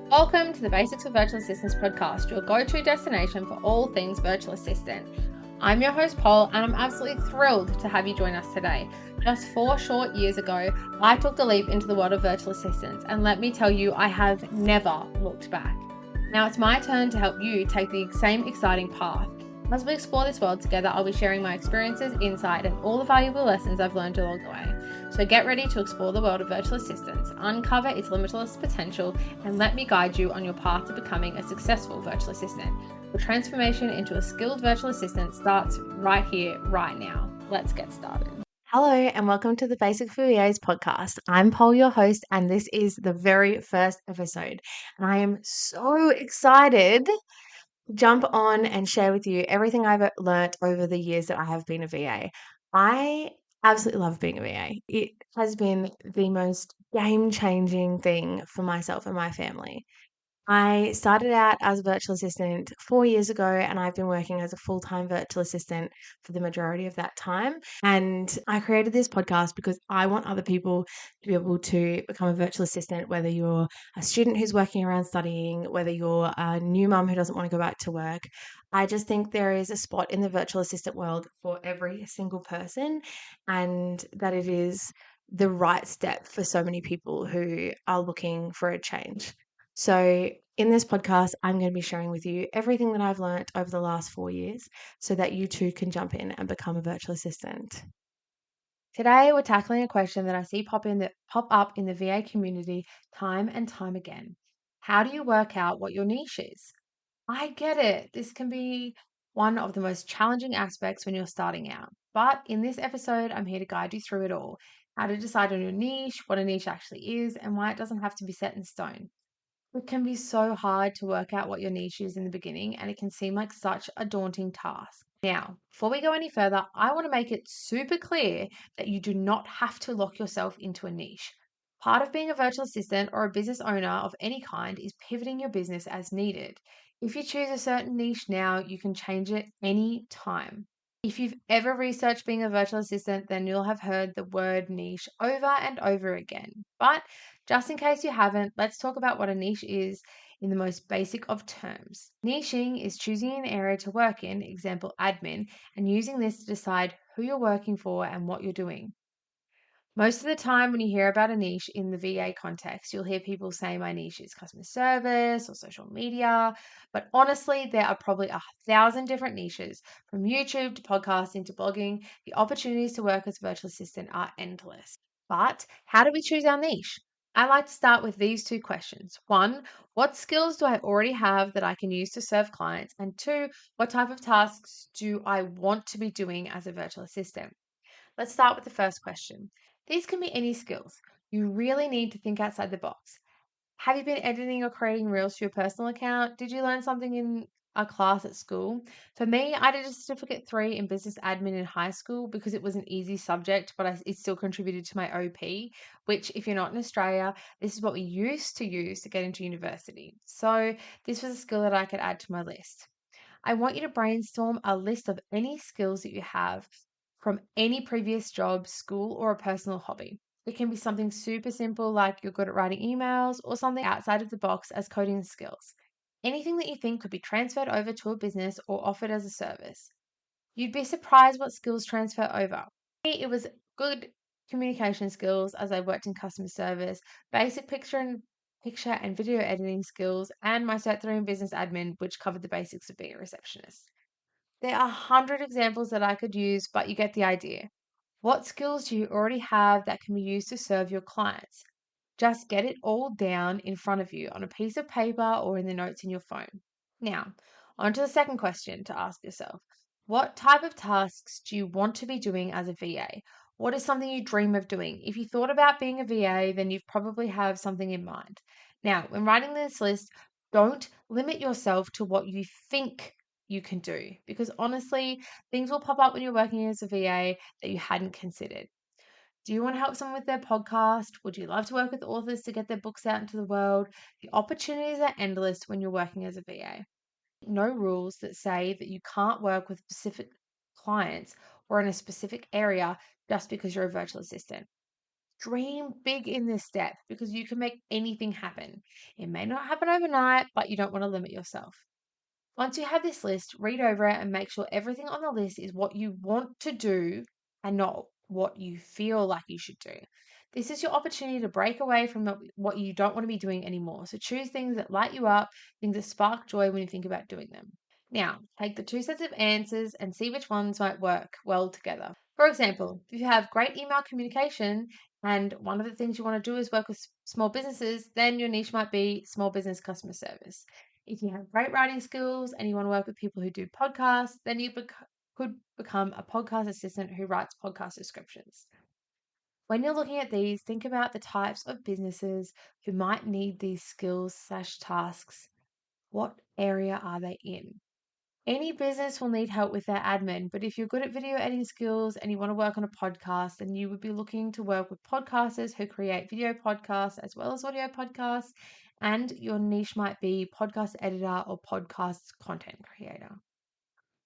Welcome to the Basics of Virtual Assistants podcast, your go-to destination for all things virtual assistant. I'm your host, Paul, and I'm absolutely thrilled to have you join us today. Just 4 short years ago, I took the leap into the world of virtual assistants, and let me tell you, I have never looked back. Now it's my turn to help you take the same exciting path. As we explore this world together, I'll be sharing my experiences, insight, and all the valuable lessons I've learned along the way. So get ready to explore the world of virtual assistants, uncover its limitless potential, and let me guide you on your path to becoming a successful virtual assistant. The transformation into a skilled virtual assistant starts right here, right now. Let's get started. Hello, and welcome to the Basic for VAs podcast. I'm Paul, your host, and this is the very first episode. And I am so excited to jump on and share with you everything I've learnt over the years that I have been a VA. I absolutely love being a VA. It has been the most game-changing thing for myself and my family. I started out as a virtual assistant 4 years ago, and I've been working as a full-time virtual assistant for the majority of that time. And I created this podcast because I want other people to be able to become a virtual assistant, whether you're a student who's working around studying, whether you're a new mum who doesn't want to go back to work. I just think there is a spot in the virtual assistant world for every single person, and that it is the right step for so many people who are looking for a change. So, in this podcast, I'm going to be sharing with you everything that I've learnt over the last 4 years so that you too can jump in and become a virtual assistant. Today, we're tackling a question that I see pop up in the VA community time and time again. How do you work out what your niche is? I get it. This can be one of the most challenging aspects when you're starting out. But in this episode, I'm here to guide you through it all. How to decide on your niche, what a niche actually is, and why it doesn't have to be set in stone. It can be so hard to work out what your niche is in the beginning, and it can seem like such a daunting task. Now, before we go any further, I want to make it super clear that you do not have to lock yourself into a niche. Part of being a virtual assistant or a business owner of any kind is pivoting your business as needed. If you choose a certain niche now, you can change it any time. If you've ever researched being a virtual assistant, then you'll have heard the word niche over and over again. But just in case you haven't, let's talk about what a niche is in the most basic of terms. Niching is choosing an area to work in, example admin, and using this to decide who you're working for and what you're doing. Most of the time, when you hear about a niche in the VA context, you'll hear people say my niche is customer service or social media. But honestly, there are probably 1,000 different niches from YouTube to podcasting to blogging. The opportunities to work as a virtual assistant are endless. But how do we choose our niche? I like to start with these 2 questions. 1, what skills do I already have that I can use to serve clients? And 2, what type of tasks do I want to be doing as a virtual assistant? Let's start with the first question. These can be any skills. You really need to think outside the box. Have you been editing or creating reels for your personal account? Did you learn something in a class at school? For me, I did a certificate 3 in business admin in high school because it was an easy subject, but it still contributed to my OP, which, if you're not in Australia, this is what we used to use to get into university. So, this was a skill that I could add to my list. I want you to brainstorm a list of any skills that you have from any previous job, school, or a personal hobby. It can be something super simple like you're good at writing emails or something outside of the box as coding skills. Anything that you think could be transferred over to a business or offered as a service. You'd be surprised what skills transfer over. For me, it was good communication skills as I worked in customer service, basic picture and video editing skills, and my Cert 3 in business admin, which covered the basics of being a receptionist. There are 100 examples that I could use, but you get the idea. What skills do you already have that can be used to serve your clients? Just get it all down in front of you on a piece of paper or in the notes in your phone. Now, on to the second question to ask yourself. What type of tasks do you want to be doing as a VA? What is something you dream of doing? If you thought about being a VA, then you probably have something in mind. Now, when writing this list, don't limit yourself to what you think you can do because honestly, things will pop up when you're working as a VA that you hadn't considered. Do you want to help someone with their podcast? Would you love to work with authors to get their books out into the world? The opportunities are endless when you're working as a VA. No rules that say that you can't work with specific clients or in a specific area just because you're a virtual assistant. Dream big in this step because you can make anything happen. It may not happen overnight, but you don't want to limit yourself. Once you have this list, read over it and make sure everything on the list is what you want to do and not what you feel like you should do. This is your opportunity to break away from what you don't want to be doing anymore. So choose things that light you up, things that spark joy when you think about doing them. Now, take the two sets of answers and see which ones might work well together. For example, if you have great email communication and one of the things you want to do is work with small businesses, then your niche might be small business customer service. If you have great writing skills and you want to work with people who do podcasts, then you could become a podcast assistant who writes podcast descriptions. When you're looking at these, think about the types of businesses who might need these skills/tasks. What area are they in? Any business will need help with their admin, but if you're good at video editing skills and you want to work on a podcast, then you would be looking to work with podcasters who create video podcasts as well as audio podcasts, and your niche might be podcast editor or podcast content creator.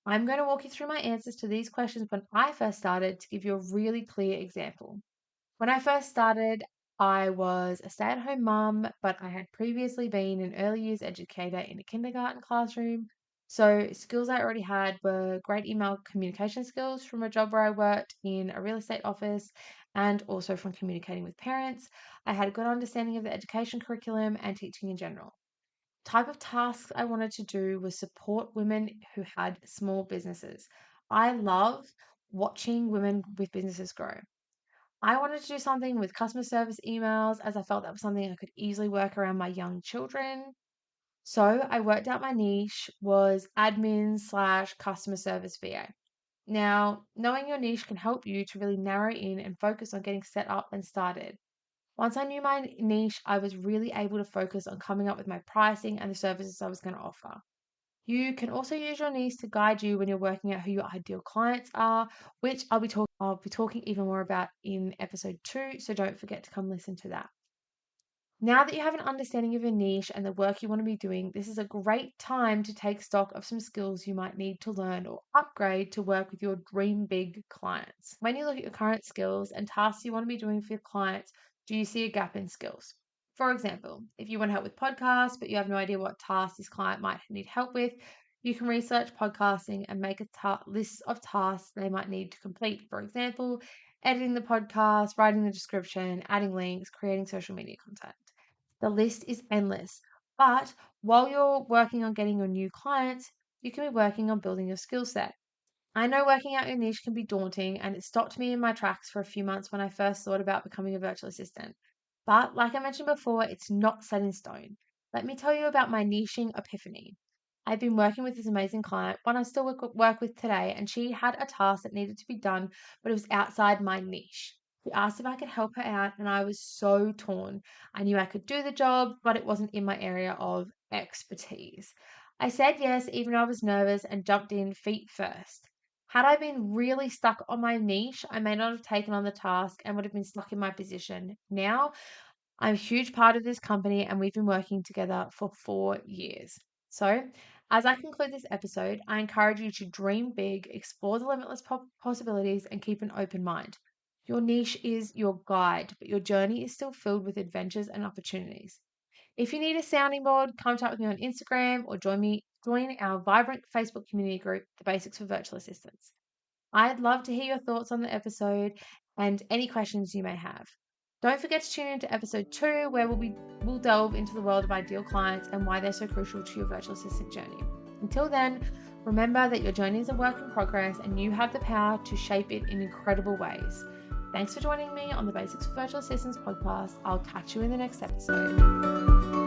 I'm going to walk you through my answers to these questions when I first started to give you a really clear example. When I first started, I was a stay at home mum, but I had previously been an early years educator in a kindergarten classroom. So, skills I already had were great email communication skills from a job where I worked in a real estate office and also from communicating with parents. I had a good understanding of the education curriculum and teaching in general. Type of tasks I wanted to do was support women who had small businesses. I love watching women with businesses grow. I wanted to do something with customer service emails as I felt that was something I could easily work around my young children. So I worked out my niche was admin/customer service VA. Now, knowing your niche can help you to really narrow in and focus on getting set up and started. Once I knew my niche, I was really able to focus on coming up with my pricing and the services I was going to offer. You can also use your niche to guide you when you're working out who your ideal clients are, which I'll be talking even more about in episode 2, so don't forget to come listen to that. Now that you have an understanding of your niche and the work you want to be doing, this is a great time to take stock of some skills you might need to learn or upgrade to work with your dream big clients. When you look at your current skills and tasks you want to be doing for your clients, do you see a gap in skills? For example, if you want help with podcasts, but you have no idea what tasks this client might need help with, you can research podcasting and make a list of tasks they might need to complete. For example, editing the podcast, writing the description, adding links, creating social media content. The list is endless. But while you're working on getting your new clients, you can be working on building your skill set. I know working out your niche can be daunting, and it stopped me in my tracks for a few months when I first thought about becoming a virtual assistant. But like I mentioned before, it's not set in stone. Let me tell you about my niching epiphany. I've been working with this amazing client, one I still work with today, and she had a task that needed to be done, but it was outside my niche. She asked if I could help her out, and I was so torn. I knew I could do the job, but it wasn't in my area of expertise. I said yes, even though I was nervous, and jumped in feet first. Had I been really stuck on my niche, I may not have taken on the task and would have been stuck in my position. Now, I'm a huge part of this company and we've been working together for 4 years. So, as I conclude this episode, I encourage you to dream big, explore the limitless possibilities, and keep an open mind. Your niche is your guide, but your journey is still filled with adventures and opportunities. If you need a sounding board, contact with me on Instagram or join our vibrant Facebook community group, The Basics for Virtual Assistants. I'd love to hear your thoughts on the episode and any questions you may have. Don't forget to tune into episode 2, where we'll delve into the world of ideal clients and why they're so crucial to your virtual assistant journey. Until then, remember that your journey is a work in progress and you have the power to shape it in incredible ways. Thanks for joining me on the Basics for Virtual Assistants podcast. I'll catch you in the next episode.